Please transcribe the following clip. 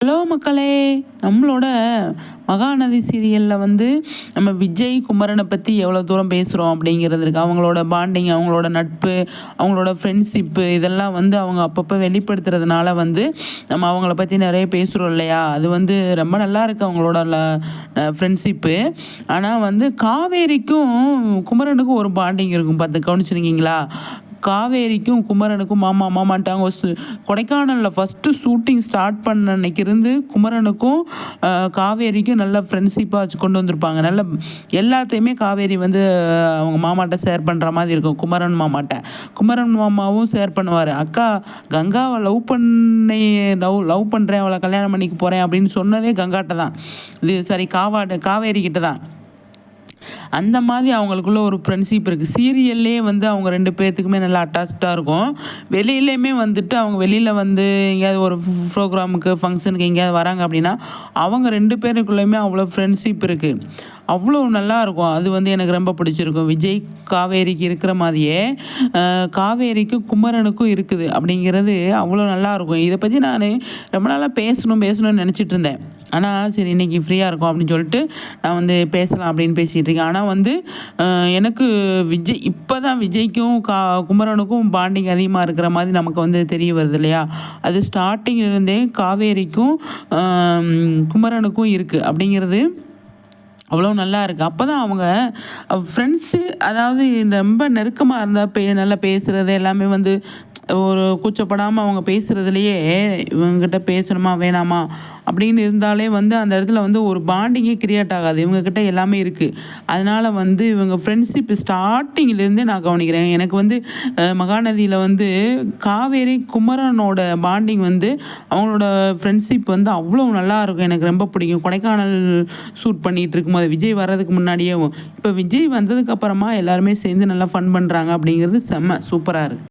Hello மக்களே! நம்மளோட மகாநதி சீரியலில் நம்ம விஜய், குமரனை பற்றி எவ்வளோ தூரம் பேசுகிறோம் அப்படிங்கிறது இருக்கு. அவங்களோட பாண்டிங், அவங்களோட நட்பு, அவங்களோட ஃப்ரெண்ட்ஷிப்பு இதெல்லாம் அவங்க அப்பப்போ வெளிப்படுத்துறதுனால நம்ம அவங்கள பற்றி நிறைய பேசுகிறோம் இல்லையா? அது ரொம்ப நல்லா இருக்குது அவங்களோட ஃப்ரெண்ட்ஷிப்பு. ஆனால் காவேரிக்கும் குமரனுக்கும் ஒரு பாண்டிங் இருக்கும். பார்த்து கவனிச்சிருக்கீங்களா? காவேரிக்கும் குமரனுக்கும் மாமா மாமான்ட்டாங்க. கொடைக்கானலில் ஃபஸ்ட்டு ஷூட்டிங் ஸ்டார்ட் பண்ண அன்னைக்கு இருந்து குமரனுக்கும் காவேரிக்கும் நல்ல ஃப்ரெண்ட்ஷிப்பாக வச்சு கொண்டு வந்திருப்பாங்க. நல்ல எல்லாத்தையுமே காவேரி அவங்க மாமாட்ட ஷேர் பண்ணுற மாதிரி இருக்கும். குமரன் மாமாவும் ஷேர் பண்ணுவார். அக்கா கங்காவை லவ் பண்ணுறேன், அவளை கல்யாணம் பண்ணிக்க போகிறேன் அப்படின்னு சொன்னதே கங்காட்ட தான். காவேரி கிட்ட தான். அந்த மாதிரி அவங்களுக்குள்ள ஒரு ஃப்ரெண்ட்ஷிப் இருக்குது. சீரியல்லே அவங்க 2 பேர்த்துக்குமே நல்லா அட்டாச்சாக இருக்கும். வெளியிலையுமே அவங்க வெளியில் எங்கேயாவது ஒரு ப்ரோக்ராமுக்கு, ஃபங்க்ஷனுக்கு எங்கேயாவது வராங்க அப்படின்னா அவங்க 2 பேருக்குள்ளேயுமே அவ்வளோ ஃப்ரெண்ட்ஷிப் இருக்குது. அவ்வளோ நல்லாயிருக்கும். அது எனக்கு ரொம்ப பிடிச்சிருக்கும். விஜய் காவேரிக்கு இருக்கிற மாதிரியே காவேரிக்கும் குமரனுக்கும் இருக்குது அப்படிங்கிறது அவ்வளோ நல்லாயிருக்கும். இதை பற்றி நான் ரொம்ப நாளாக பேசணும்னு நினச்சிட்டு இருந்தேன். ஆனால் சரி இன்றைக்கி ஃப்ரீயாக இருக்கும் அப்படின்னு சொல்லிட்டு நான் பேசலாம் அப்படின்னு பேசிகிட்டு இருக்கேன். ஆனால் எனக்கு இப்போ தான் விஜய்க்கும் குமரனுக்கும் பாண்டிங் அதிகமாக இருக்கிற மாதிரி நமக்கு தெரிய வருது இல்லையா? அது ஸ்டார்டிங்கிலிருந்தே காவேரிக்கும் குமரனுக்கும் இருக்குது அப்படிங்கிறது அவ்வளோ நல்லா இருக்குது. அப்போ தான் அவங்க ஃப்ரெண்ட்ஸு, அதாவது ரொம்ப நெருக்கமாக இருந்தால் நல்லா பேசுகிறது எல்லாமே ஒரு கூச்சப்படாமல் அவங்க பேசுகிறதுலையே இவங்ககிட்ட பேசணுமா வேணாமா அப்படின்னு இருந்தாலே அந்த இடத்துல ஒரு பாண்டிங்கே கிரியேட் ஆகாது. இவங்கக்கிட்ட எல்லாமே இருக்குது. அதனால் இவங்க ஃப்ரெண்ட்ஷிப் ஸ்டார்டிங்லேருந்தே நான் கவனிக்கிறேன். எனக்கு மகாநதியில் காவேரி குமரனோட பாண்டிங் அவங்களோட ஃப்ரெண்ட்ஷிப் அவ்வளோ நல்லா இருக்கும். எனக்கு ரொம்ப பிடிக்கும். கொடைக்கானல் ஷூட் பண்ணிகிட்டு இருக்கும்போது விஜய் வர்றதுக்கு முன்னாடியே இப்போ விஜய் வந்ததுக்கப்புறமா எல்லாருமே சேர்ந்து நல்லா ஃபன் பண்ணுறாங்க அப்படிங்கிறது செம்ம சூப்பராக இருக்குது.